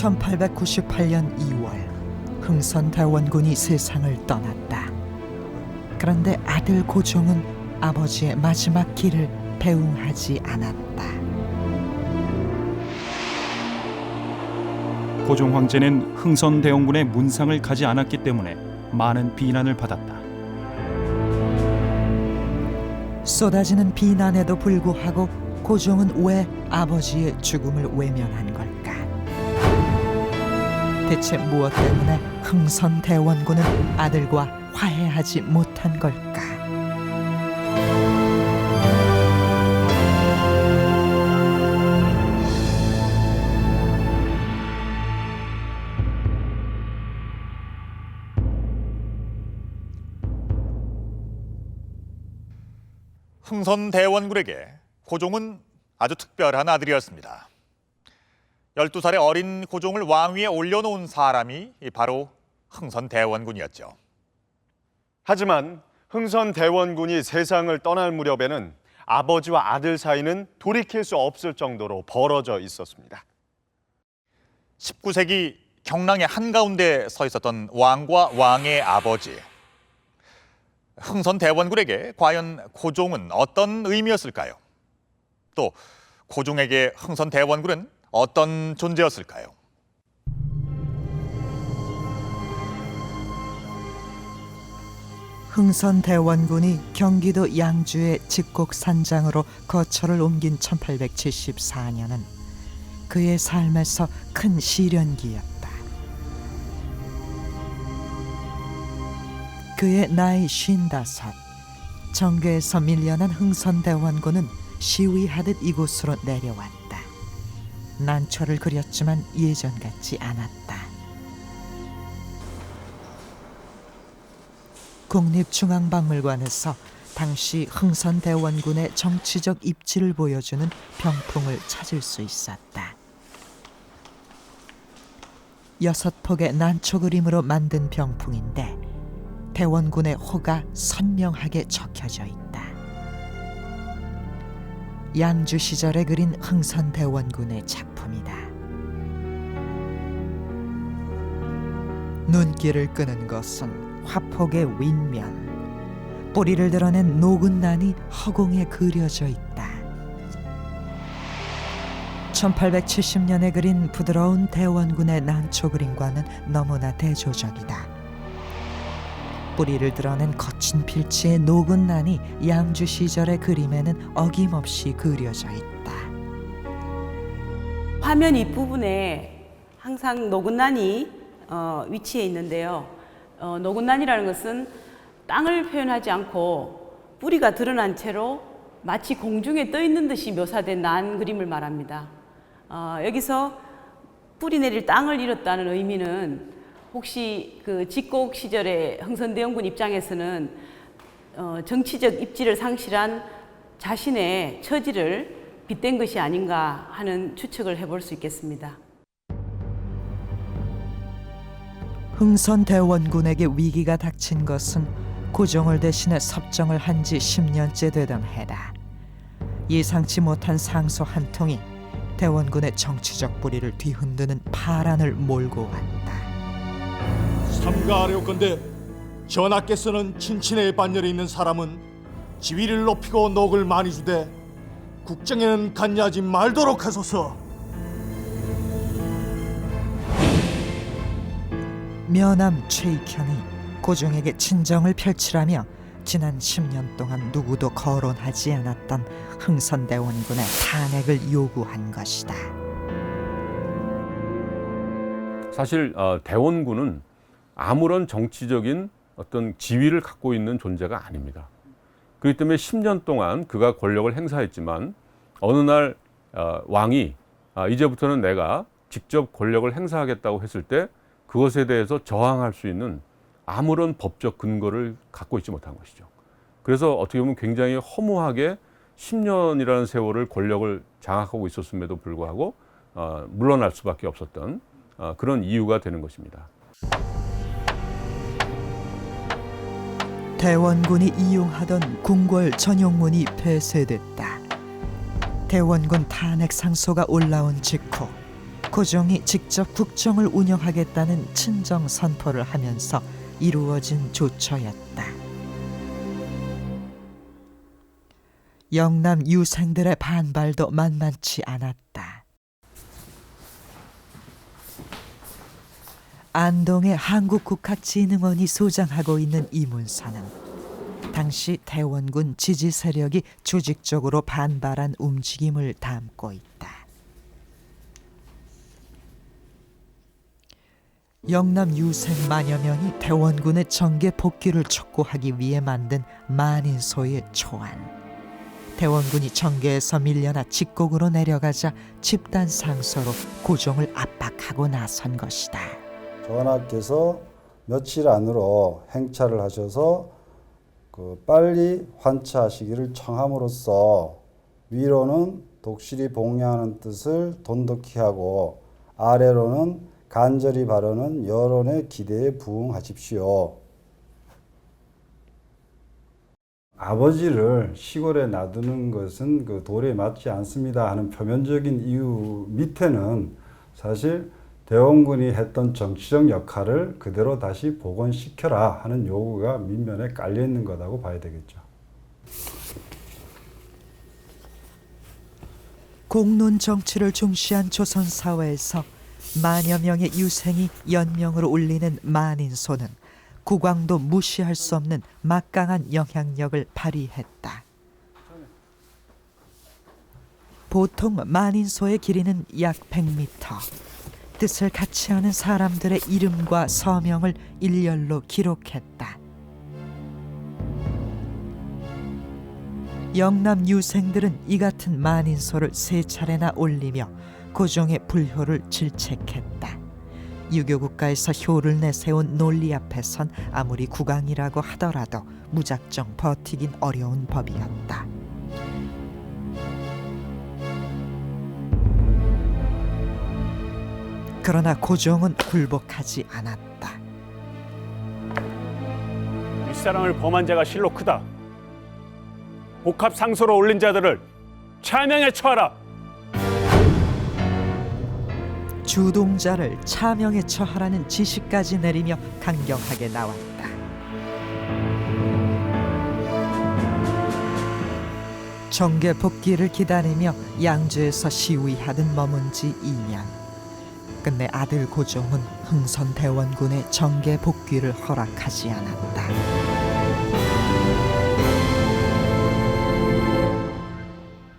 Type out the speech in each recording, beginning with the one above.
1898년 2월 흥선대원군이 세상을 떠났다. 그런데 아들 고종은 아버지의 마지막 길을 배웅하지 않았다. 고종 황제는 흥선대원군의 문상을 가지 않았기 때문에 많은 비난을 받았다. 쏟아지는 비난에도 불구하고 고종은 왜 아버지의 죽음을 외면한 걸까? 대체 무엇 때문에 흥선대원군은 아들과 화해하지 못한 걸까? 흥선대원군에게 고종은 아주 특별한 아들이었습니다. 12살의 어린 고종을 왕위에 올려놓은 사람이 바로 흥선대원군이었죠. 하지만 흥선대원군이 세상을 떠날 무렵에는 아버지와 아들 사이는 돌이킬 수 없을 정도로 벌어져 있었습니다. 19세기 경랑의 한가운데 서 있었던 왕과 왕의 아버지. 흥선대원군에게 과연 고종은 어떤 의미였을까요? 또 고종에게 흥선대원군은 어떤 존재였을까요? 흥선대원군이 경기도 양주의 직곡산장으로 거처를 옮긴 1874년은 그의 삶에서 큰 시련기였다. 그의 나이 55, 정계에서 밀려난 흥선대원군은 시위하듯 이곳으로 내려왔다. 난초를 그렸지만 예전 같지 않았다. 국립중앙박물관에서 당시 흥선대원군의 정치적 입지를 보여주는 병풍을 찾을 수 있었다. 6폭의 난초 그림으로 만든 병풍인데 대원군의 호가 선명하게 적혀져 있다. 양주 시절에 그린 흥선대원군의 작품이다. 눈길을 끄는 것은 화폭의 윗면, 뿌리를 드러낸 녹은 난이 허공에 그려져 있다. 1870년에 그린 부드러운 대원군의 난초 그림과는 너무나 대조적이다. 뿌리를 드러낸 거친 필치의 녹은 난이 양주 시절의 그림에는 어김없이 그려져 있다. 화면 윗부분에 항상 녹은 난이 위치해 있는데요. 녹은 난이라는 것은 땅을 표현하지 않고 뿌리가 드러난 채로 마치 공중에 떠 있는 듯이 묘사된 난 그림을 말합니다. 여기서 뿌리 내릴 땅을 잃었다는 의미는 혹시 그 직곡 시절의 흥선대원군 입장에서는 정치적 입지를 상실한 자신의 처지를 빗댄 것이 아닌가 하는 추측을 해볼 수 있겠습니다. 흥선대원군에게 위기가 닥친 것은 고종을 대신해 섭정을 한 지 10년째 되던 해다. 예상치 못한 상소 한 통이 대원군의 정치적 뿌리를 뒤흔드는 파란을 몰고 왔다. 삼가하려건대 전하께서는 친친의 반열에 있는 사람은 지위를 높이고 녹을 많이 주되 국정에는 간야하지 말도록 하소서. 면함 최익현이 고종에게 친정을 펼치라며 지난 10년 동안 누구도 거론하지 않았던 흥선대원군의 탄핵을 요구한 것이다. 사실 대원군은 아무런 정치적인 어떤 지위를 갖고 있는 존재가 아닙니다. 그렇기 때문에 10년 동안 그가 권력을 행사했지만 어느 날 왕이 이제부터는 내가 직접 권력을 행사하겠다고 했을 때 그것에 대해서 저항할 수 있는 아무런 법적 근거를 갖고 있지 못한 것이죠. 그래서 어떻게 보면 굉장히 허무하게 10년이라는 세월을 권력을 장악하고 있었음에도 불구하고 물러날 수밖에 없었던 그런 이유가 되는 것입니다. 대원군이 이용하던 궁궐 전용문이 폐쇄됐다. 대원군 탄핵 상소가 올라온 직후 고종이 직접 국정을 운영하겠다는 친정 선포를 하면서 이루어진 조처였다. 영남 유생들의 반발도 만만치 않았다. 안동의 한국국학진흥원이 소장하고 있는 이 문서는 당시 대원군 지지 세력이 조직적으로 반발한 움직임을 담고 있다. 영남 유생 만여 명이 대원군의 정계 복귀를 촉구하기 위해 만든 만인소의 초안. 대원군이 정계에서 밀려나 직곡으로 내려가자 집단 상소로 고종을 압박하고 나선 것이다. 전하께서 며칠 안으로 행차를 하셔서 빨리 환차하시기를 청함으로써 위로는 독실히 복양하는 뜻을 돈독히 하고 아래로는 간절히 바라는 여론의 기대에 부응하십시오. 아버지를 시골에 놔두는 것은 그 도리에 맞지 않습니다 하는 표면적인 이유 밑에는 사실 대원군이 했던 정치적 역할을 그대로 다시 복원시켜라 하는 요구가 밑면에 깔려 있는 거라고 봐야 되겠죠. 공론 정치를 중시한 조선 사회에서 만여 명의 유생이 연명으로 울리는 만인소는 국왕도 무시할 수 없는 막강한 영향력을 발휘했다. 보통 만인소의 길이는 약 100m. 뜻을 같이 하는 사람들의 이름과 서명을 일렬로 기록했다. 영남 유생들은 이 같은 만인소를 3차례나 올리며 고종의 불효를 질책했다. 유교 국가에서 효를 내세운 논리 앞에선 아무리 국왕이라고 하더라도 무작정 버티긴 어려운 법이었다. 그러나 고종은 굴복하지 않았다. 윗사람을 범한 자가 실로 크다. 복합 상소로 올린 자들을 차명에 처하라. 주동자를 차명에 처하라는 지시까지 내리며 강경하게 나왔다. 정계 복귀를 기다리며 양주에서 시위하듯 머문 지 2년. 끝내 아들 고종은 흥선 대원군의 정계 복귀를 허락하지 않았다.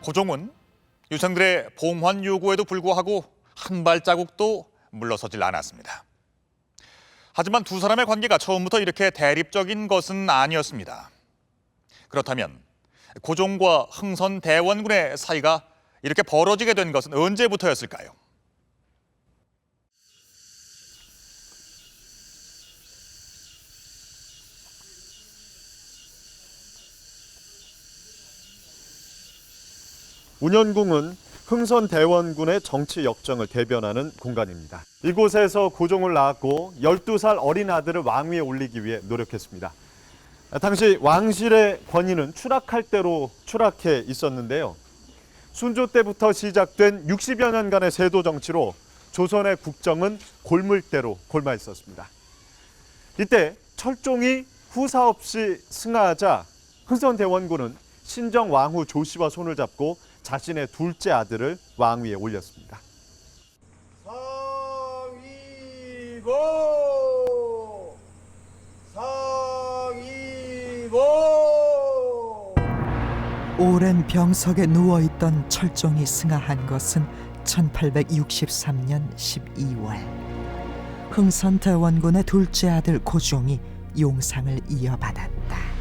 고종은 유생들의 봉환 요구에도 불구하고 한 발자국도 물러서질 않았습니다. 하지만 두 사람의 관계가 처음부터 이렇게 대립적인 것은 아니었습니다. 그렇다면 고종과 흥선 대원군의 사이가 이렇게 벌어지게 된 것은 언제부터였을까요? 운현궁은 흥선 대원군의 정치 역정을 대변하는 공간입니다. 이곳에서 고종을 낳았고 12살 어린 아들을 왕위에 올리기 위해 노력했습니다. 당시 왕실의 권위는 추락할 대로 추락해 있었는데요. 순조 때부터 시작된 60여 년간의 세도 정치로 조선의 국정은 골물대로 골마 있었습니다. 이때 철종이 후사 없이 승하하자 흥선 대원군은 신정 왕후 조씨와 손을 잡고 자신의 둘째 아들을 왕위에 올렸습니다. 상위고 상위고. 오랜 병석에 누워있던 철종이 승하한 것은 1863년 12월. 흥선 대원군의 둘째 아들 고종이 용상을 이어받았다.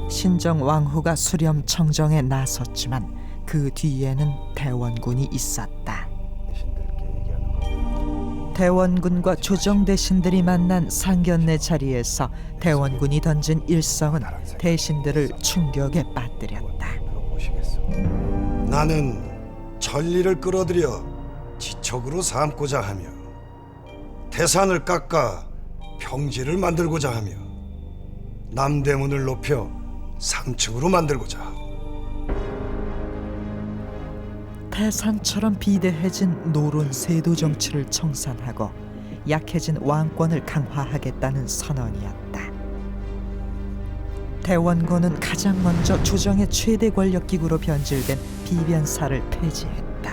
신정 왕후가 수렴 청정에 나섰지만 그 뒤에는 대원군이 있었다. 대원군과 조정 대신들이 만난 상견례 자리에서 대원군이 던진 일성은 대신들을 충격에 빠뜨렸다. 나는 전리를 끌어들여 지척으로 삼고자 하며 태산을 깎아 평지를 만들고자 하며 남대문을 높여 3층으로 만들고자 하고. 태산처럼 비대해진 노론 세도 정치를 청산하고 약해진 왕권을 강화하겠다는 선언이었다. 대원군은 가장 먼저 조정의 최대 권력 기구로 변질된 비변사를 폐지했다.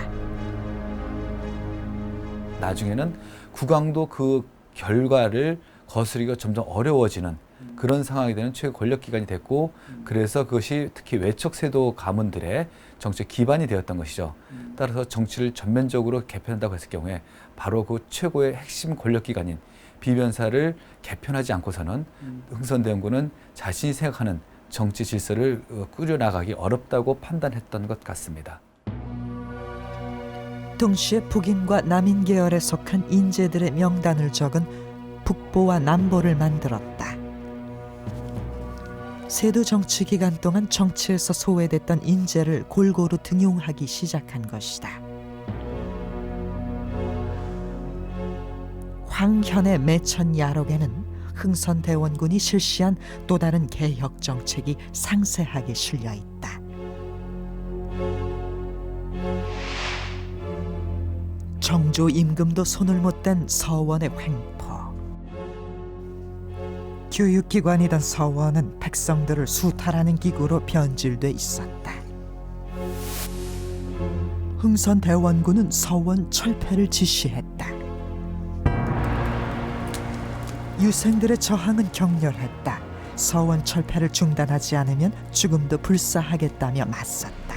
나중에는 국왕도 그 결과를 거스르기가 점점 어려워지는 그런 상황이 되는 최고 권력 기관이 됐고, 그래서 그것이 특히 외척 세도 가문들의 정치의 기반이 되었던 것이죠. 따라서 정치를 전면적으로 개편한다고 했을 경우에 바로 그 최고의 핵심 권력 기관인 비변사를 개편하지 않고서는 흥선대원군은 자신이 생각하는 정치 질서를 꾸려나가기 어렵다고 판단했던 것 같습니다. 동시에 북인과 남인 계열에 속한 인재들의 명단을 적은 북보와 남보를 만들었다. 세도 정치 기간 동안 정치에서 소외됐던 인재를 골고루 등용하기 시작한 것이다. 황현의 매천 야록에는 흥선대원군이 실시한 또 다른 개혁 정책이 상세하게 실려 있다. 정조 임금도 손을 못 댄 서원의 횡포. 교육기관이던 서원은 백성들을 수탈하는 기구로 변질돼 있었다. 흥선대원군은 서원 철폐를 지시했다. 유생들의 저항은 격렬했다. 서원 철폐를 중단하지 않으면 죽음도 불사하겠다며 맞섰다.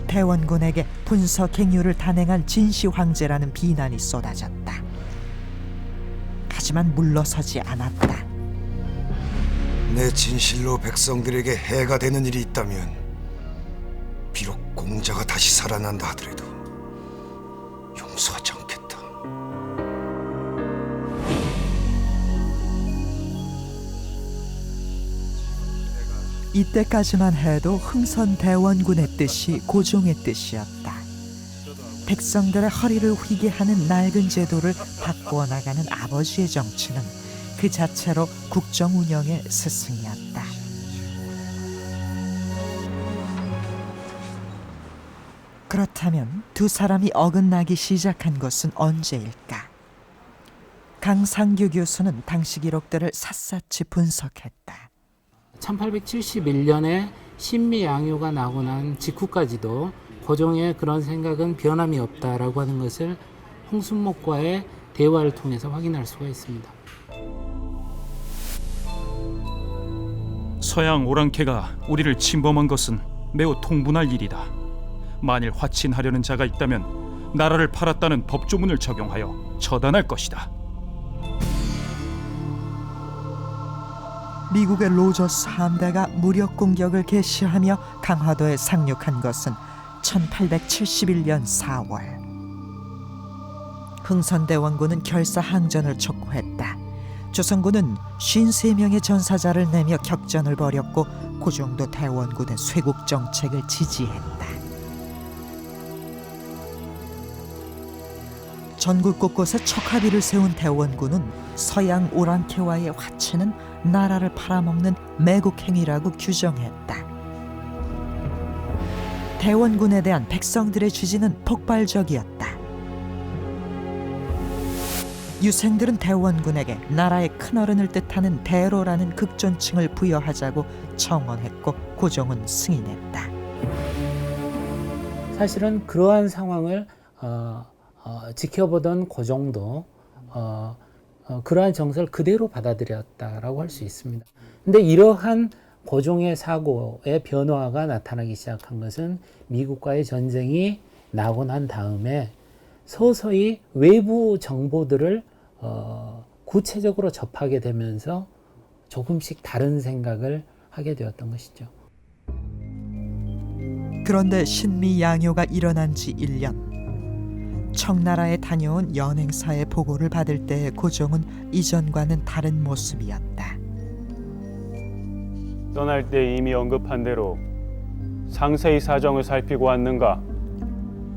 대원군에게 분서갱유를 단행한 진시 황제라는 비난이 쏟아졌다. 하지만 물러서지 않았다. 내 진실로 백성들에게 해가 되는 일이 있다면 비록 공자가 다시 살아난다 하더라도 용서하지 않겠다. 이때까지만 해도 흥선대원군의 뜻이 고종의 뜻이었다. 백성들의 허리를 휘게 하는 낡은 제도를 바꾸어 나가는 아버지의 정치는 그 자체로 국정 운영의 스승이었다. 그렇다면 두 사람이 어긋나기 시작한 것은 언제일까? 강상규 교수는 당시 기록들을 샅샅이 분석했다. 1871년에 신미양요가 나고 난 직후까지도 고종의 그런 생각은 변함이 없다라고 하는 것을 홍순목과의 대화를 통해서 확인할 수가 있습니다. 서양 오랑캐가 우리를 침범한 것은 매우 통분할 일이다. 만일 화친하려는 자가 있다면 나라를 팔았다는 법조문을 적용하여 처단할 것이다. 미국의 로저스 함대가 무력 공격을 개시하며 강화도에 상륙한 것은 1871년 4월. 흥선대원군은 결사항전을 촉구했다. 조선군은 53명의 전사자를 내며 격전을 벌였고 고종도 대원군의 쇄국 정책을 지지했다. 전국 곳곳에 척화비를 세운 대원군은 서양 오랑캐와의 화치는 나라를 팔아먹는 매국 행위라고 규정했다. 대원군에 대한 백성들의 지지는 폭발적이었다. 유생들은 대원군에게 나라의 큰어른을 뜻하는 대로라는 극존칭을 부여하자고 청원했고 고종은 승인했다. 사실은 그러한 상황을 지켜보던 고종도 그러한 정서를 그대로 받아들였다라고 할 수 있습니다. 근데 이러한 고종의 사고의 변화가 나타나기 시작한 것은 미국과의 전쟁이 나고 난 다음에 서서히 외부 정보들을 구체적으로 접하게 되면서 조금씩 다른 생각을 하게 되었던 것이죠. 그런데 신미양요가 일어난 지 1년. 청나라에 다녀온 연행사의 보고를 받을 때 고종은 이전과는 다른 모습이었다. 떠날 때 이미 언급한 대로 상세히 사정을 살피고 왔는가?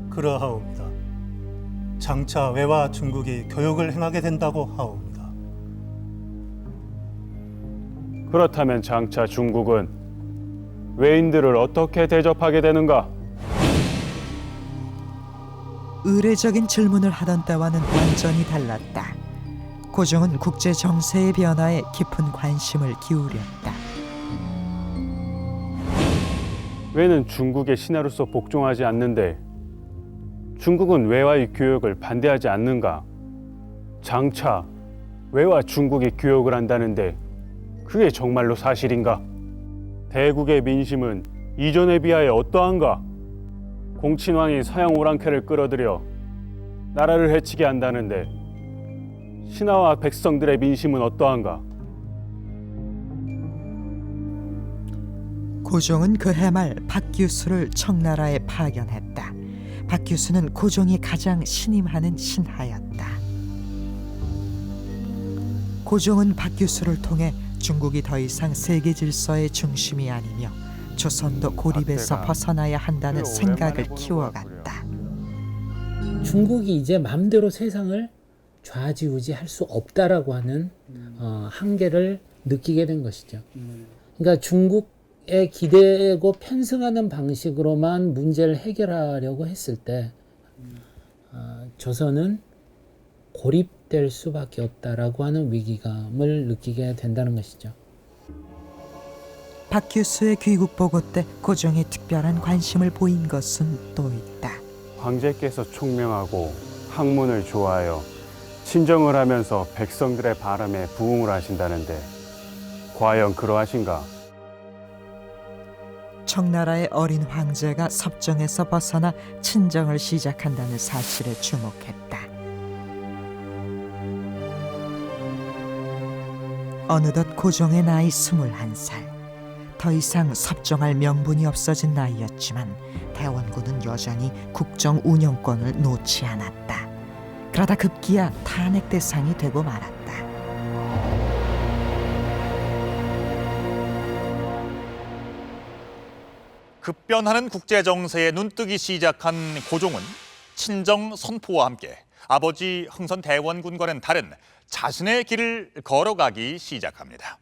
그러하옵니다. 장차 외와 중국이 교역을 행하게 된다고 하옵니다. 그렇다면 장차 중국은 외인들을 어떻게 대접하게 되는가? 의례적인 질문을 하던 때와는 완전히 달랐다. 고종은 국제 정세의 변화에 깊은 관심을 기울였다. 외는 중국의 신하로서 복종하지 않는데 중국은 외와의 교역을 반대하지 않는가? 장차 외와 중국이 교역을 한다는데 그게 정말로 사실인가? 대국의 민심은 이전에 비하여 어떠한가? 공친왕이 서양 오랑캐를 끌어들여 나라를 해치게 한다는데 신하와 백성들의 민심은 어떠한가? 고종은 그해 말 박규수를 청나라에 파견했다. 박규수는 고종이 가장 신임하는 신하였다. 고종은 박규수를 통해 중국이 더 이상 세계 질서의 중심이 아니며 조선도 고립에서 벗어나야 한다는 생각을 키워갔다. 중국이 이제 마음대로 세상을 좌지우지할 수 없다라고 하는 한계를 느끼게 된 것이죠. 그러니까 중국에 기대고 편승하는 방식으로만 문제를 해결하려고 했을 때 조선은 고립될 수밖에 없다라고 하는 위기감을 느끼게 된다는 것이죠. 박규수의 귀국 보고 때 고종이 특별한 관심을 보인 것은 또 있다. 황제께서 총명하고 학문을 좋아하여 친정을 하면서 백성들의 바람에 부응을 하신다는데 과연 그러하신가? 청나라의 어린 황제가 섭정에서 벗어나 친정을 시작한다는 사실에 주목했다. 어느덧 고종의 나이 21살. 더 이상 섭정할 명분이 없어진 나이였지만 대원군은 여전히 국정 운영권을 놓지 않았다. 그러다 급기야 탄핵 대상이 되고 말았다. 급변하는 국제 정세에 눈뜨기 시작한 고종은 친정 선포와 함께 아버지 흥선 대원군과는 다른 자신의 길을 걸어가기 시작합니다.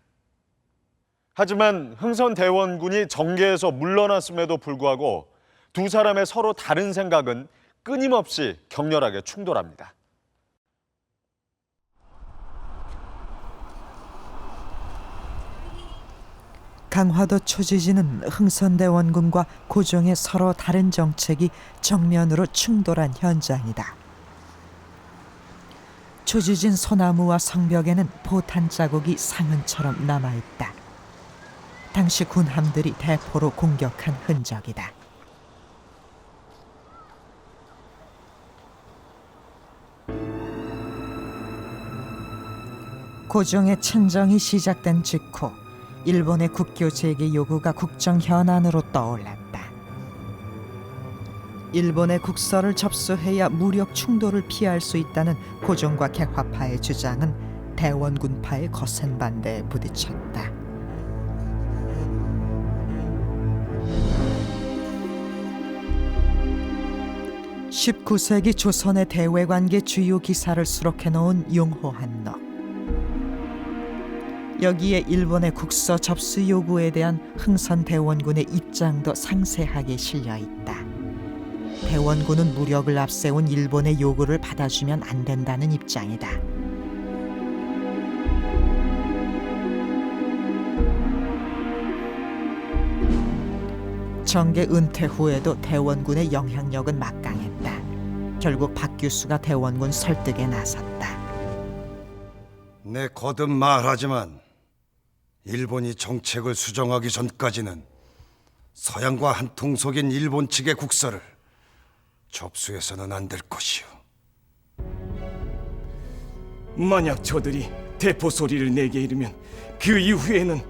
하지만 흥선 대원군이 정계에서 물러났음에도 불구하고 두 사람의 서로 다른 생각은 끊임없이 격렬하게 충돌합니다. 강화도 초지지는 흥선대원군과 고종의 서로 다른 정책이 정면으로 충돌한 현장이다. 초지진 소나무와 성벽에는 포탄 자국이 상흔처럼 남아있다. 당시 군함들이 대포로 공격한 흔적이다. 고종의 친정이 시작된 직후 일본의 국교 재개 요구가 국정 현안으로 떠올랐다. 일본의 국서를 접수해야 무력 충돌을 피할 수 있다는 고종과 객화파의 주장은 대원군파의 거센 반대에 부딪혔다. 19세기 조선의 대외관계 주요 기사를 수록해 놓은 용호한너. 여기에 일본의 국서 접수 요구에 대한 흥선 대원군의 입장도 상세하게 실려 있다. 대원군은 무력을 앞세운 일본의 요구를 받아주면 안 된다는 입장이다. 정계 은퇴 후에도 대원군의 영향력은 막강했다. 결국 박규수가 대원군 설득에 나섰다. 내 거듭 말하지만 일본이 정책을 수정하기 전까지는 서양과 한통속인 일본 측의 국서를 접수해서는 안 될 것이오. 만약 저들이 대포 소리를 내게 이르면 그 이후에는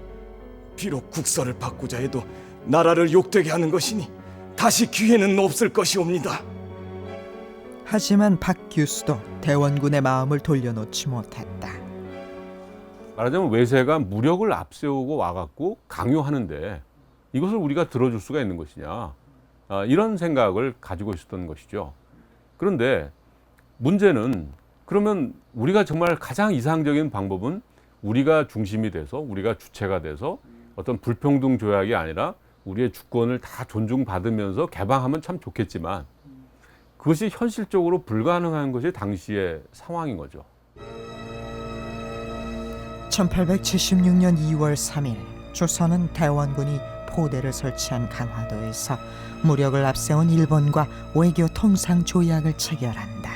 비록 국서를 바꾸자 해도 나라를 욕되게 하는 것이니 다시 기회는 없을 것이옵니다. 하지만 박규수도 대원군의 마음을 돌려놓지 못했다. 말하자면 외세가 무력을 앞세우고 와갖고 강요하는데 이것을 우리가 들어줄 수가 있는 것이냐, 이런 생각을 가지고 있었던 것이죠. 그런데 문제는 그러면 우리가 정말 가장 이상적인 방법은 우리가 중심이 돼서 우리가 주체가 돼서 어떤 불평등 조약이 아니라 우리의 주권을 다 존중받으면서 개방하면 참 좋겠지만 그것이 현실적으로 불가능한 것이 당시의 상황인 거죠. 1876년 2월 3일 조선은 대원군이 포대를 설치한 강화도에서 무력을 앞세운 일본과 외교 통상 조약을 체결한다.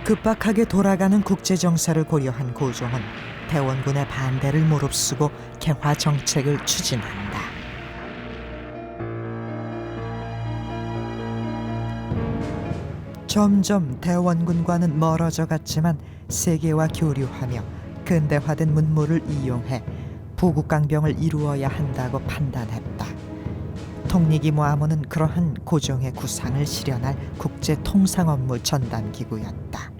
급박하게 돌아가는 국제 정세를 고려한 고종은 대원군의 반대를 무릅쓰고 개화 정책을 추진한다. 점점 대원군과는 멀어져 갔지만 세계와 교류하며 근대화된 문물을 이용해 부국강병을 이루어야 한다고 판단했다. 통리기모아무는 그러한 고종의 구상을 실현할 국제 통상 업무 전담 기구였다.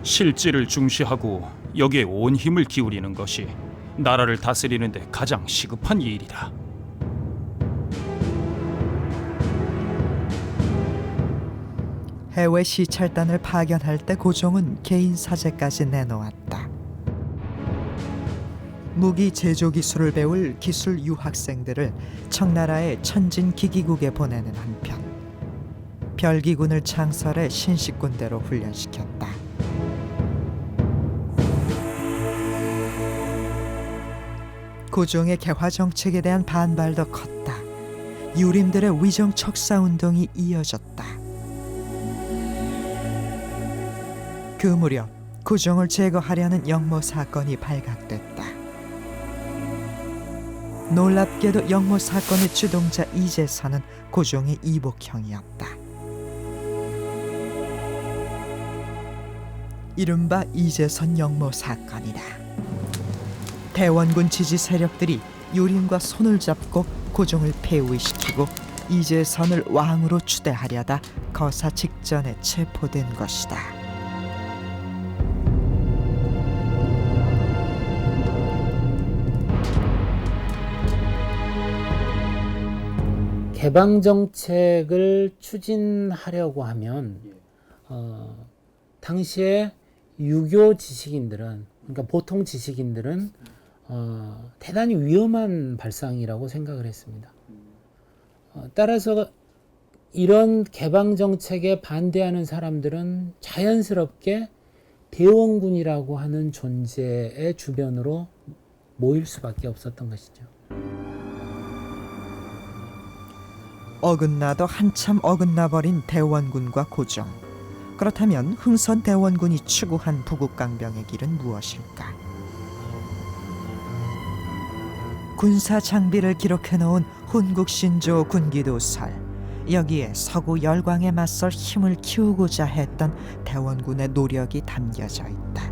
실질을 중시하고 여기에 온 힘을 기울이는 것이 나라를 다스리는 데 가장 시급한 일이다. 해외 시찰단을 파견할 때 고종은 개인 사제까지 내놓았다. 무기 제조 기술을 배울 기술 유학생들을 청나라의 천진기기국에 보내는 한편 별기군을 창설해 신식군대로 훈련시켰다. 고종의 개화 정책에 대한 반발도 컸다. 유림들의 위정 척사 운동이 이어졌다. 그 무렵 고종을 제거하려는 영모 사건이 발각됐다. 놀랍게도 영모 사건의 주동자 이재선은 고종의 이복형이었다. 이른바 이재선 영모 사건이다. 대원군 지지 세력들이 유림과 손을 잡고 고종을 폐위시키고 이재선을 왕으로 추대하려다 거사 직전에 체포된 것이다. 개방 정책을 추진하려고 하면 당시에 유교 지식인들은, 그러니까 보통 지식인들은 대단히 위험한 발상이라고 생각을 했습니다. 따라서 이런 개방 정책에 반대하는 사람들은 자연스럽게 대원군이라고 하는 존재의 주변으로 모일 수밖에 없었던 것이죠. 어긋나도 한참 어긋나버린 대원군과 고종. 그렇다면 흥선 대원군이 추구한 부국강병의 길은 무엇일까? 군사 장비를 기록해놓은 훈국신조 군기도설. 여기에 서구 열광에 맞설 힘을 키우고자 했던 대원군의 노력이 담겨져 있다.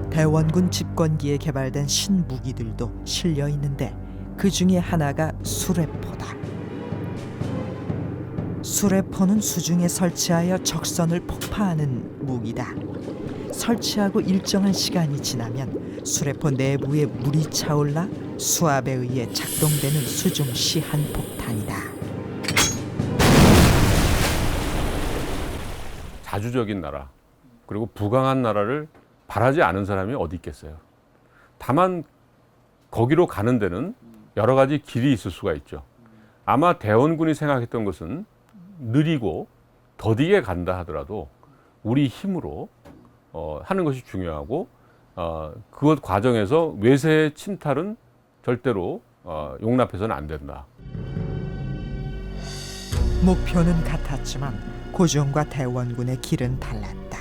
대원군 집권기에 개발된 신무기들도 실려 있는데 그 중에 하나가 수레포다. 수레포는 수중에 설치하여 적선을 폭파하는 무기다. 설치하고 일정한 시간이 지나면 수레포 내부에 물이 차올라 수압에 의해 작동되는 수중 시한폭탄이다. 자주적인 나라, 그리고 부강한 나라를 바라지 않은 사람이 어디 있겠어요. 다만 거기로 가는 데는 여러 가지 길이 있을 수가 있죠. 아마 대원군이 생각했던 것은 느리고 더디게 간다 하더라도 우리 힘으로 하는 것이 중요하고 그것 과정에서 외세의 침탈은 절대로 용납해서는 안 된다. 목표는 같았지만 고종과 대원군의 길은 달랐다.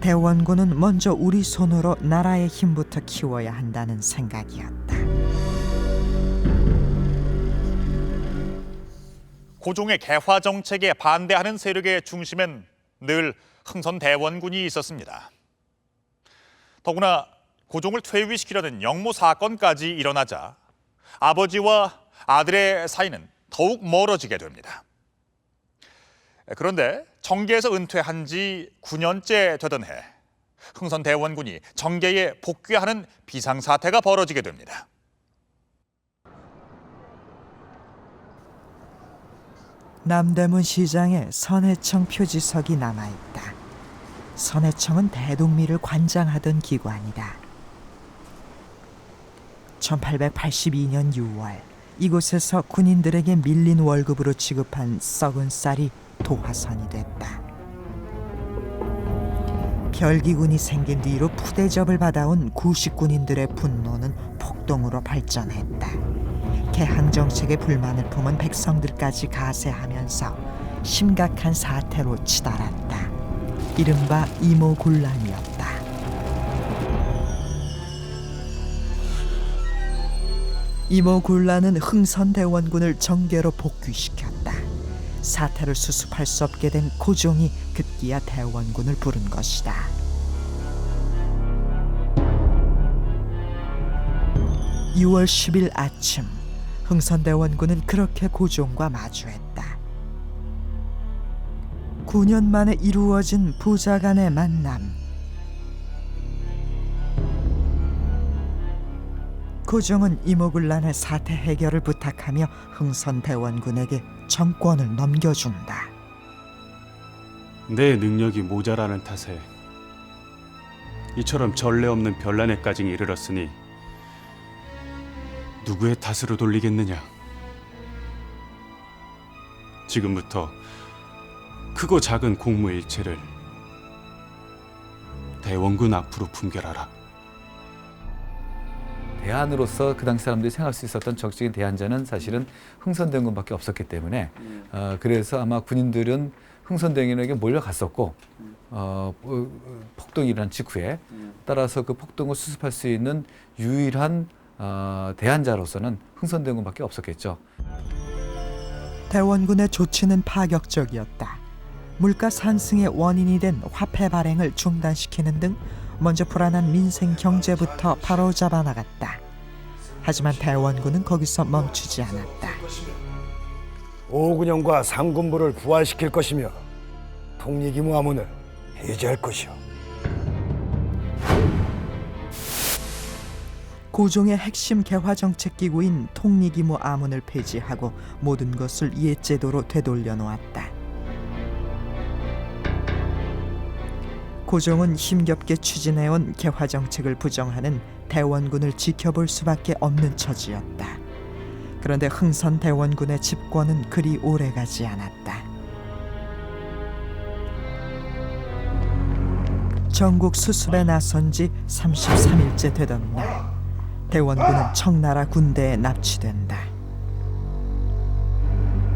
대원군은 먼저 우리 손으로 나라의 힘부터 키워야 한다는 생각이었다. 고종의 개화 정책에 반대하는 세력의 중심엔 늘 흥선 대원군이 있었습니다. 더구나 고종을 퇴위시키려는 영모 사건까지 일어나자 아버지와 아들의 사이는 더욱 멀어지게 됩니다. 그런데 정계에서 은퇴한 지 9년째 되던 해, 흥선 대원군이 정계에 복귀하는 비상사태가 벌어지게 됩니다. 남대문 시장에 선해청 표지석이 남아있다. 선해청은 대동리를 관장하던 기관이다. 1882년 6월 이곳에서 군인들에게 밀린 월급으로 지급한 썩은 쌀이 도화선이 됐다. 별기군이 생긴 뒤로 푸대접을 받아온 구식군인들의 분노는 폭동으로 발전했다. 개항 정책에 불만을 품은 백성들까지 가세하면서 심각한 사태로 치달았다. 이른바 이모군란이었다. 이모군란은 흥선대원군을 정계로 복귀시켰다. 사태를 수습할 수 없게 된 고종이 급기야 대원군을 부른 것이다. 6월 10일 아침 흥선대원군은 그렇게 고종과 마주했다. 9년 만에 이루어진 부자 간의 만남. 고종은 이모군란의 사태 해결을 부탁하며 흥선대원군에게 정권을 넘겨준다. 내 능력이 모자라는 탓에 이처럼 전례 없는 변란에까지 이르렀으니 누구의 탓으로 돌리겠느냐. 지금부터 크고 작은 공무일체를 대원군 앞으로 품결하라. 대안으로서 그 당시 사람들이 생각할 수 있었던 적극적인 대안자는 사실은 흥선대원군밖에 없었기 때문에 그래서 아마 군인들은 흥선대원에게 몰려갔었고 폭동이 일어난 직후에 따라서 그 폭동을 수습할 수 있는 유일한 대안자로서는 흥선대원군밖에 없었겠죠. 대원군의 조치는 파격적이었다. 물가 상승의 원인이 된 화폐 발행을 중단시키는 등 먼저 불안한 민생 경제부터 바로잡아 나갔다. 하지만 대원군은 거기서 멈추지 않았다. 오군영과 상군부를 부활시킬 것이며 통리기무 암문을 해제할 것이오. 고종의 핵심 개화 정책 기구인 통리기무 암문을 폐지하고 모든 것을 옛제도로 되돌려 놓았다. 고종은 힘겹게 추진해온 개화 정책을 부정하는 대원군을 지켜볼 수밖에 없는 처지였다. 그런데 흥선대원군의 집권은 그리 오래가지 않았다. 전국 수습에 나선 지 33일째 되던 날, 대원군은 청나라 군대에 납치된다.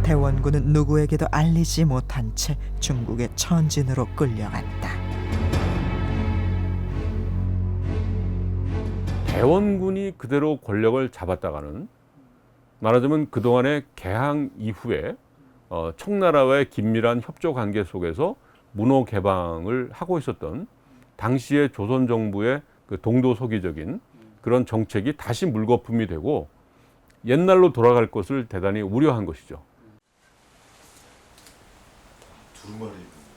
대원군은 누구에게도 알리지 못한 채 중국의 천진으로 끌려갔다. 대원군이 그대로 권력을 잡았다가는 말하자면 그동안의 개항 이후에 청나라와의 긴밀한 협조 관계 속에서 문호 개방을 하고 있었던 당시의 조선 정부의 그 동도서기적인 그런 정책이 다시 물거품이 되고 옛날로 돌아갈 것을 대단히 우려한 것이죠.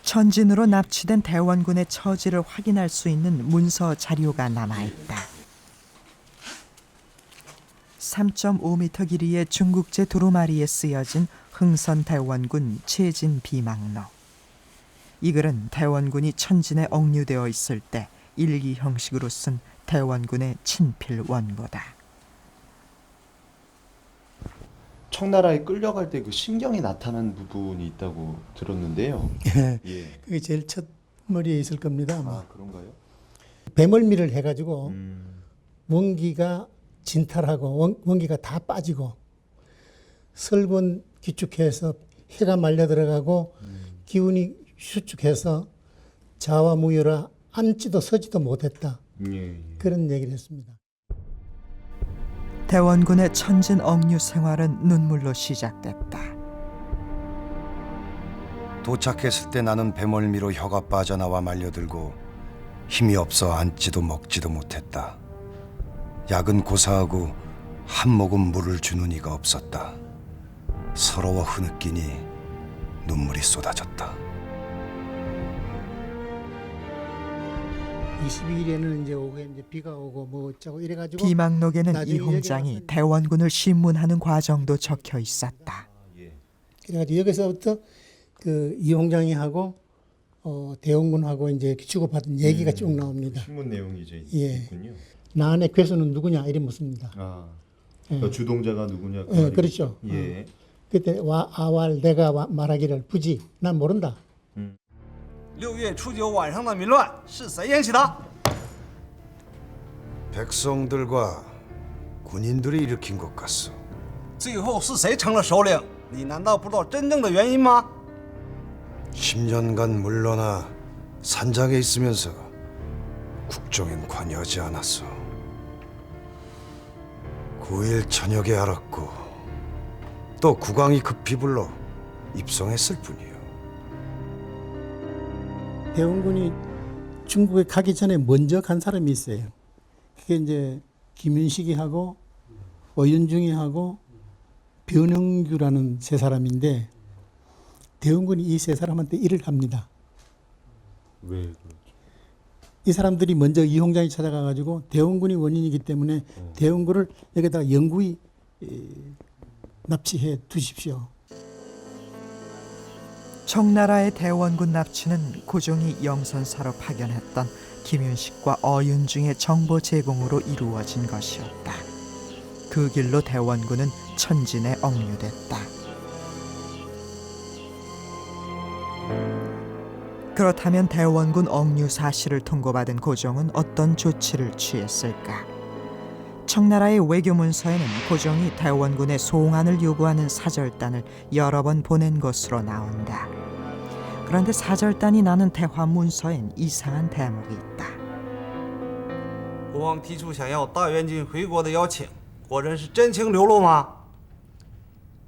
천진으로 납치된 대원군의 처지를 확인할 수 있는 문서 자료가 남아있다. 3.5m 길이의 중국제 두루마리에 쓰여진 흥선대원군 최진 비망록. 이 글은 대원군이 천진에 억류되어 있을 때 일기 형식으로 쓴 대원군의 친필 원고다. 청나라에 끌려갈 때 그 심경이 나타난 부분이 있다고 들었는데요. 예. 그게 제일 첫 머리에 있을 겁니다. 아, 그런가요? 배멀미를 해가지고 원기가 진탈하고 원기가 다 빠지고 설군 기축해서 해가 말려 들어가고 기운이 수축해서 자와 무여라 앉지도 서지도 못했다. 그런 얘기를 했습니다. 대원군의 천진 억류 생활은 눈물로 시작됐다. 도착했을 때 나는 배멀미로 혀가 빠져나와 말려들고 힘이 없어 앉지도 먹지도 못했다. 약은 고사하고 한 모금 물을 주는 이가 없었다. 서러워 흐느끼니 눈물이 쏟아졌다. 22일에는 이제 오고 이제 비가 오고 뭐 어쩌고 이래가지고 비망록에는 이 홍장이 대원군을 신문하는 과정도 적혀 있었다. 그래가지고 여기서부터 그 이홍장이 하고 대원군하고 이제 주고받은 얘기가 쭉 나옵니다. 신문 내용이 이제 예. 있군요. 나 안에 괴수는 누구냐 이런 묻습니다. 아, 예. 주동자가 누구냐? 그 예, 말이죠. 그렇죠. 예. 그때 아왈 내가 말하기를 부지 난 모른다. 6月初9晚上的民乱是谁引起的？ 백성들과 군인들이 일으킨 것 같소. 最后是谁成了首领？你难道不知道真正的原因吗？ 10년간 물러나 산장에 있으면서 국정엔 관여하지 않았어. 9일 저녁에 알았고 또 국왕이 급히 불러 입성했을 뿐이요. 대원군이 중국에 가기 전에 먼저 간 사람이 있어요. 그게 이제 김윤식이하고 어윤중이하고 변영규라는 세 사람인데 대원군이 이 세 사람한테 일을 합니다. 왜 그렇죠? 이 사람들이 먼저 이홍장이 찾아가가지고 대원군이 원인이기 때문에 대원군을 여기다가 영구히 납치해 두십시오. 청나라의 대원군 납치는 고종이 영선사로 파견했던 김윤식과 어윤중의 정보 제공으로 이루어진 것이었다. 그 길로 대원군은 천진에 억류됐다. 그렇다면 대원군 억류 사실을 통보받은 고종은 어떤 조치를 취했을까? 청나라의 외교문서에는 고종이 대원군의 송환을 요구하는 사절단을 여러 번 보낸 것으로 나온다. 그런데 사절단이 나눈 대화 문서엔 이상한 대목이 있다. 国王提出想要大元军回国的邀请，国人是真情流露吗？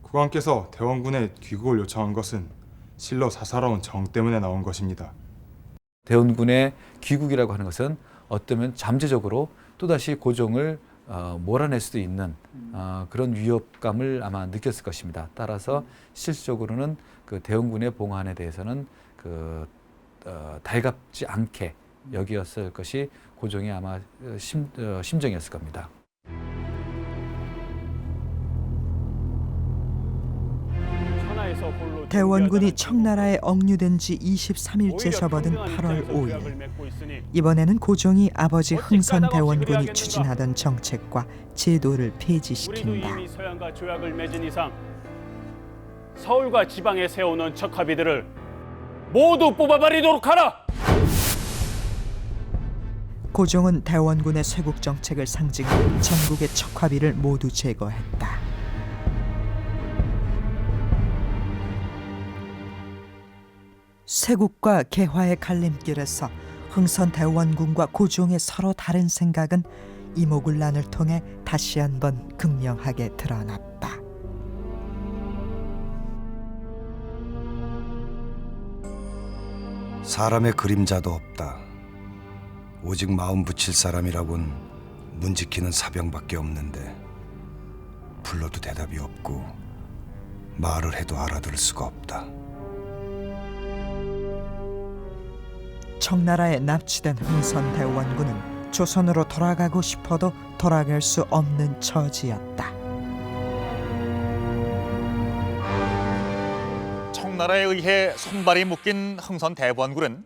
국왕께서 대원군에 귀국을 요청한 것은 실로 사사로운 정 때문에 나온 것입니다. 대원군의 귀국이라고 하는 것은 어쩌면 잠재적으로 또다시 고종을 몰아낼 수도 있는 그런 위협감을 아마 느꼈을 것입니다. 따라서 실질적으로는 그 대원군의 봉환에 대해서는 달갑지 않게 여기었을 것이 고종의 아마 심정이었을 겁니다. 대원군이 청나라에 억류된 지 23일째 접어든 8월 5일. 이번에는 고종이 아버지 흥선 대원군이 추진하던 정책과 제도를 폐지시킨다. 우리도 이미 서양과 조약을 맺은 이상 서울과 지방에 세워놓은 척화비들을 모두 뽑아버리도록 하라. 고종은 대원군의 쇄국 정책을 상징하는 전국의 척화비를 모두 제거했다. 쇄국과 개화의 갈림길에서 흥선 대원군과 고종의 서로 다른 생각은 이모군란을 통해 다시 한번 극명하게 드러났다. 사람의 그림자도 없다. 오직 마음 붙일 사람이라곤 문 지키는 사병밖에 없는데 불러도 대답이 없고 말을 해도 알아들을 수가 없다. 청나라에 납치된 흥선 대원군은 조선으로 돌아가고 싶어도 돌아갈 수 없는 처지였다. 청나라에 의해 손발이 묶인 흥선 대원군은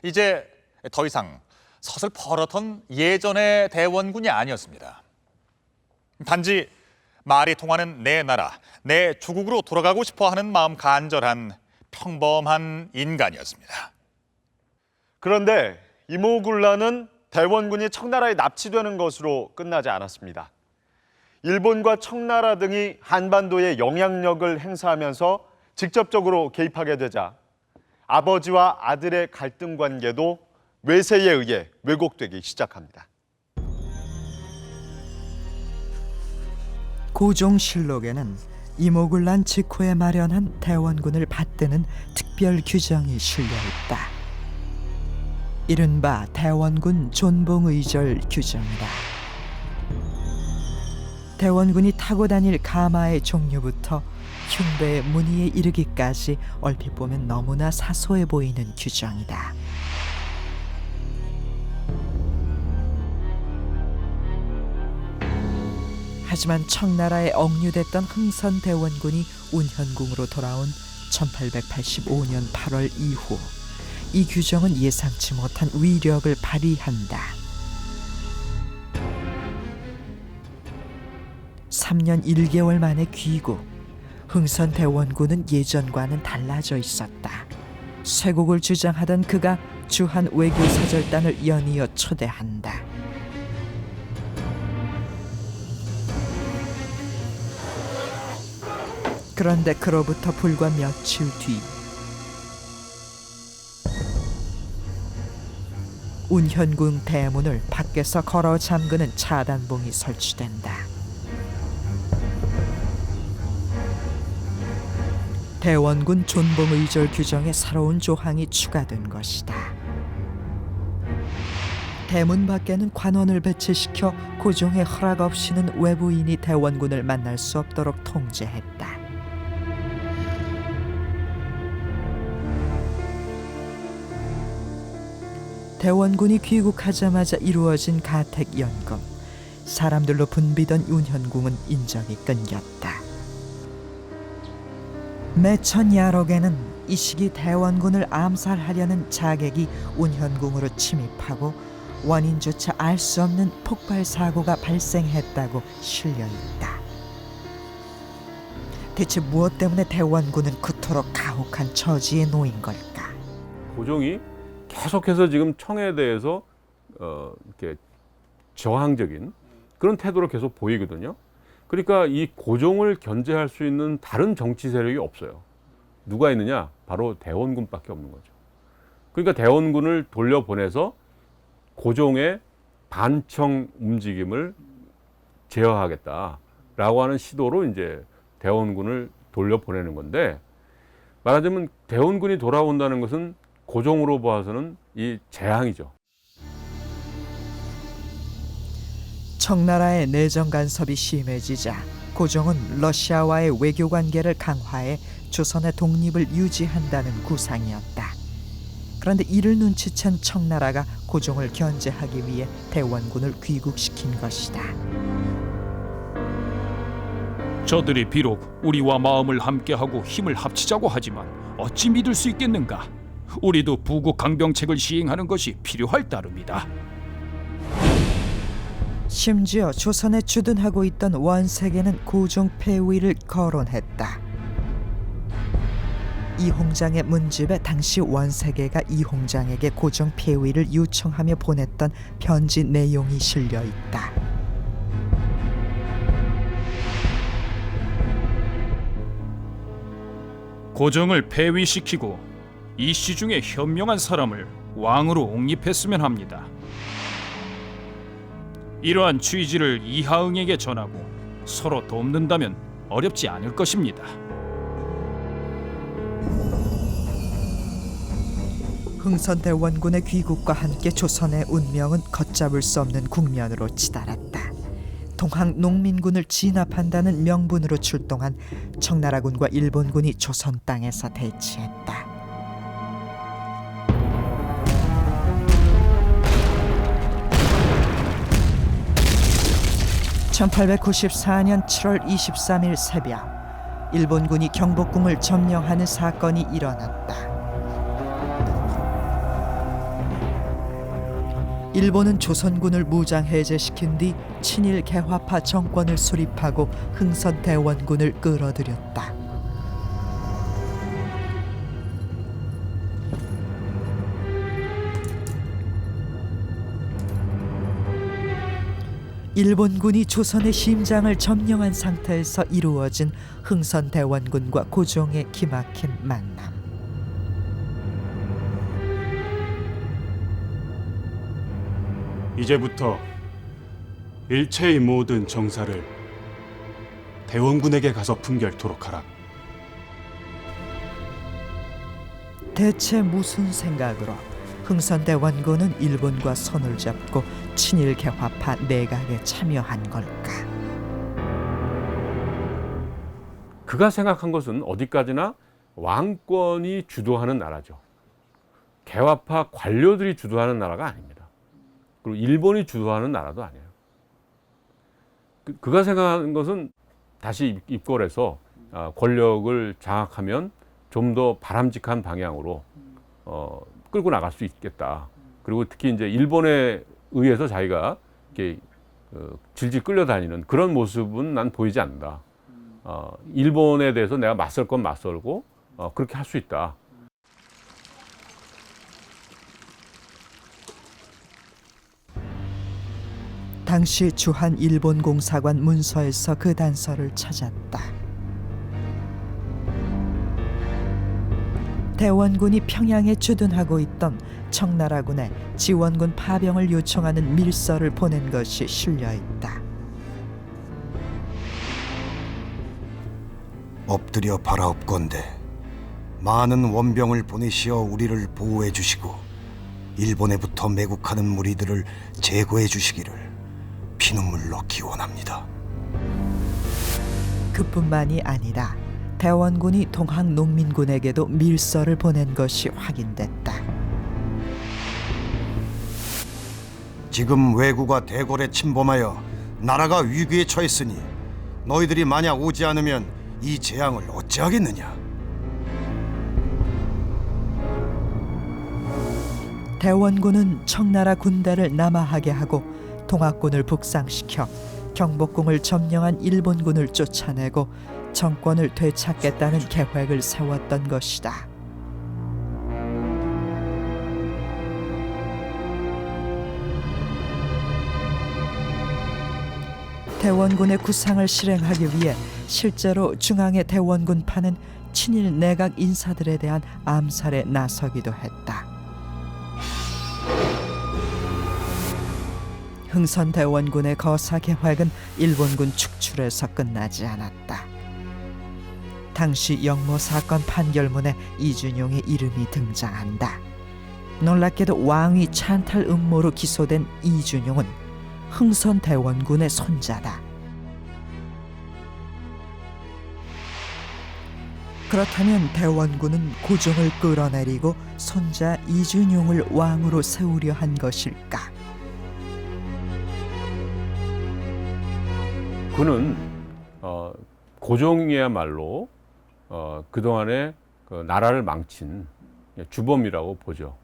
이제 더 이상 서슬 버릇한 예전의 대원군이 아니었습니다. 단지 말이 통하는 내 나라, 내 주국으로 돌아가고 싶어하는 마음 간절한 평범한 인간이었습니다. 그런데 이모군란은 대원군이 청나라에 납치되는 것으로 끝나지 않았습니다. 일본과 청나라 등이 한반도에 영향력을 행사하면서 직접적으로 개입하게 되자 아버지와 아들의 갈등 관계도 외세에 의해 왜곡되기 시작합니다. 고종실록에는 이모군란 직후에 마련한 대원군을 받드는 특별 규정이 실려있다. 이른바 대원군 존봉의절 규정이다. 대원군이 타고 다닐 가마의 종류부터 흉배의 무늬에 이르기까지 얼핏 보면 너무나 사소해 보이는 규정이다. 하지만 청나라에 억류됐던 흥선 대원군이 운현궁으로 돌아온 1885년 8월 이후 이 규정은 예상치 못한 위력을 발휘한다. 3년 1개월 만에 귀국. 흥선대원군은 예전과는 달라져 있었다. 쇄국을 주장하던 그가 주한 외교사절단을 연이어 초대한다. 그런데 그로부터 불과 며칠 뒤 운현궁 대문을 밖에서 걸어 잠그는 차단봉이 설치된다. 대원군 존봉의절 규정에 새로운 조항이 추가된 것이다. 대문 밖에는 관원을 배치시켜 고종의 허락 없이는 외부인이 대원군을 만날 수 없도록 통제했다. 대원군이 귀국하자마자 이루어진 가택연금. 사람들로 붐비던 운현궁은 인적이 끊겼다. 매천 야록에는 이 시기 대원군을 암살하려는 자객이 운현궁으로 침입하고 원인조차 알 수 없는 폭발 사고가 발생했다고 실려 있다. 대체 무엇 때문에 대원군은 그토록 가혹한 처지에 놓인 걸까? 고종이 계속해서 지금 청에 대해서 이렇게 저항적인 그런 태도를 계속 보이거든요. 그러니까 이 고종을 견제할 수 있는 다른 정치 세력이 없어요. 누가 있느냐? 바로 대원군밖에 없는 거죠. 그러니까 대원군을 돌려보내서 고종의 반청 움직임을 제어하겠다라고 하는 시도로 이제 대원군을 돌려보내는 건데, 말하자면 대원군이 돌아온다는 것은 고종으로 봐서는 이 재앙이죠. 청나라의 내정 간섭이 심해지자 고종은 러시아와의 외교 관계를 강화해 조선의 독립을 유지한다는 구상이었다. 그런데 이를 눈치챈 청나라가 고종을 견제하기 위해 대원군을 귀국시킨 것이다. 저들이 비록 우리와 마음을 함께하고 힘을 합치자고 하지만 어찌 믿을 수 있겠는가? 우리도 부국 강병책을 시행하는 것이 필요할 따름이다. 심지어 조선에 주둔하고 있던 원색에는 고종 폐위를 거론했다. 이홍장의 문집에 당시 원세계가 이홍장에게 고종 폐위를 요청하며 보냈던 편지 내용이 실려 있다. 고종을 폐위시키고 이씨 중에 현명한 사람을 왕으로 옹립했으면 합니다. 이러한 취지를 이하응에게 전하고 서로 돕는다면 어렵지 않을 것입니다. 흥선대원군의 귀국과 함께 조선의 운명은 걷잡을 수 없는 국면으로 치달았다. 동학 농민군을 진압한다는 명분으로 출동한 청나라군과 일본군이 조선 땅에서 대치했다. (1894년 7월 23일) 새벽 일본군이 경복궁을 점령하는 사건이 일어났다. 일본은 조선군을 무장 해제시킨 뒤 친일 개화파 정권을 수립하고 흥선대원군을 끌어들였다. 일본군이 조선의 심장을 점령한 상태에서 이루어진 흥선대원군과 고종의 기막힌 만남. 이제부터 일체의 모든 정사를 대원군에게 가서 품결토록 하라. 대체 무슨 생각으로 흥선대원군은 일본과 손을 잡고 친일 개화파 내각에 참여한 걸까? 그가 생각한 것은 어디까지나 왕권이 주도하는 나라죠. 개화파 관료들이 주도하는 나라가 아닙니다. 그리고 일본이 주도하는 나라도 아니에요. 그가 생각한 것은 다시 입궐해서 권력을 장악하면 좀 더 바람직한 방향으로 끌고 나갈 수 있겠다. 그리고 특히 이제 일본에 의해서 자기가 이렇게 질질 끌려다니는 그런 모습은 난 보이지 않는다. 일본에 대해서 내가 맞설 건 맞설고 그렇게 할 수 있다. 당시 주한 일본 공사관 문서에서 그 단서를 찾았다. 대원군이 평양에 주둔하고 있던 청나라군에 지원군 파병을 요청하는 밀서를 보낸 것이 실려 있다. 엎드려 바라옵건대 많은 원병을 보내시어 우리를 보호해 주시고 일본에부터 매국하는 무리들을 제거해 주시기를 피눈물로 기원합니다. 그뿐만이 아니라 대원군이 동학 농민군에게도 밀서를 보낸 것이 확인됐다. 지금 왜구가 대궐에 침범하여 나라가 위기에 처했으니 너희들이 만약 오지 않으면 이 재앙을 어찌하겠느냐? 대원군은 청나라 군대를 남하하게 하고 동학군을 북상시켜 경복궁을 점령한 일본군을 쫓아내고 정권을 되찾겠다는 계획을 세웠던 것이다. 대원군의 구상을 실행하기 위해 실제로 중앙의 대원군파는 친일 내각 인사들에 대한 암살에 나서기도 했다. 흥선 대원군의 거사 계획은 일본군 축출에서 끝나지 않았다. 당시 영모 사건 판결문에 이준용의 이름이 등장한다. 놀랍게도 왕위 찬탈 음모로 기소된 이준용은 흥선 대원군의 손자다. 그렇다면 대원군은 고종을 끌어내리고 손자 이준용을 왕으로 세우려 한 것일까? 그는 고종이야말로 그동안에 그 나라를 망친 주범이라고 보죠.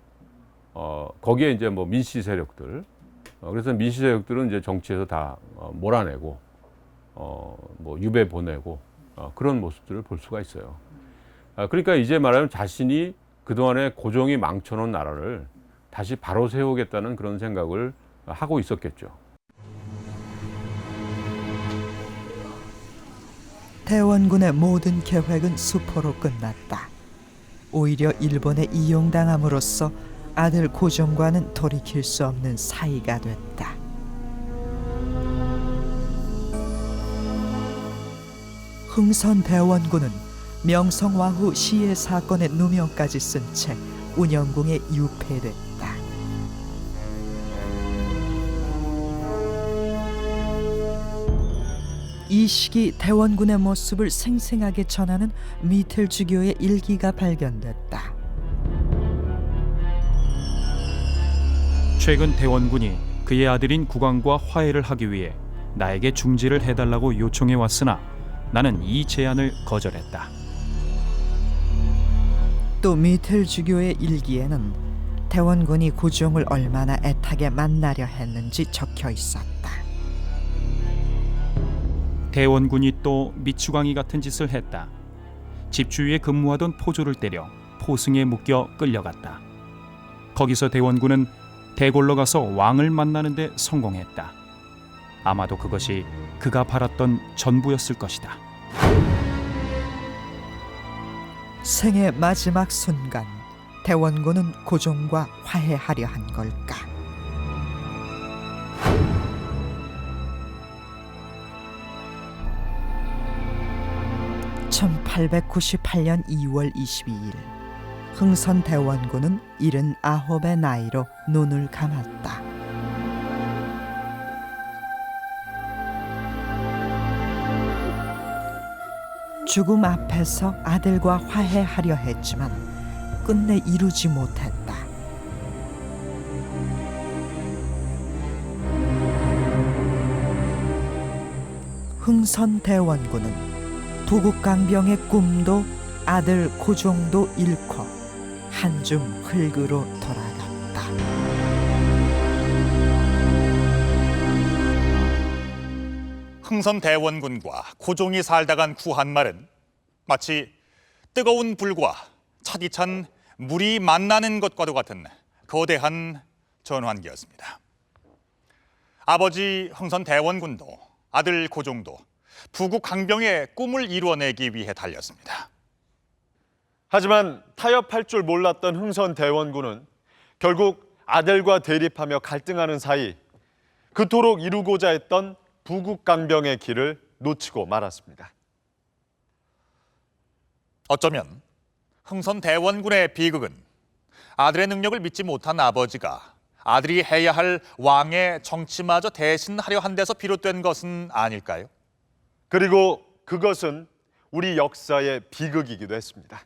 거기에 이제 뭐 민씨 세력들, 그래서 민씨 세력들은 이제 정치에서 다 몰아내고 뭐 유배 보내고 그런 모습들을 볼 수가 있어요. 그러니까 이제 말하면 자신이 그동안에 고종이 망쳐놓은 나라를 다시 바로 세우겠다는 그런 생각을 하고 있었겠죠. 대원군의 모든 계획은 수포로 끝났다. 오히려 일본에 이용당함으로써 아들 고종과는 돌이킬 수 없는 사이가 됐다. 흥선 대원군은 명성왕후 시해 사건의 누명까지 쓴 채 운영궁에 유폐됐다. 이 시기 대원군의 모습을 생생하게 전하는 미텔주교의 일기가 발견됐다. 최근 대원군이 그의 아들인 국왕과 화해를 하기 위해 나에게 중지를 해달라고 요청해 왔으나 나는 이 제안을 거절했다. 또 미텔주교의 일기에는 대원군이 고종을 얼마나 애타게 만나려 했는지 적혀 있었다. 대원군이 또 미추광이 같은 짓을 했다. 집 주위에 근무하던 포조를 때려 포승에 묶여 끌려갔다. 거기서 대원군은 대궐로 가서 왕을 만나는 데 성공했다. 아마도 그것이 그가 바랐던 전부였을 것이다. 생의 마지막 순간 대원군은 고종과 화해하려 한 걸까? (1898년 2월 22일) 흥선 대원군은 79의 나이로 눈을 감았다. 죽음 앞에서 아들과 화해하려 했지만 끝내 이루지 못했다. 흥선 대원군은 부국강병의 꿈도 아들 고종도 잃고 한줌 흙으로 돌아갔다. 흥선 대원군과 고종이 살다 간 구한말은 마치 뜨거운 불과 차디찬 물이 만나는 것과도 같은 거대한 전환기였습니다. 아버지 흥선 대원군도 아들 고종도 부국 강병의 꿈을 이루어내기 위해 달렸습니다. 하지만 타협할 줄 몰랐던 흥선 대원군은 결국 아들과 대립하며 갈등하는 사이 그토록 이루고자 했던 부국 강병의 길을 놓치고 말았습니다. 어쩌면 흥선 대원군의 비극은 아들의 능력을 믿지 못한 아버지가 아들이 해야 할 왕의 정치마저 대신하려 한 데서 비롯된 것은 아닐까요? 그리고 그것은 우리 역사의 비극이기도 했습니다.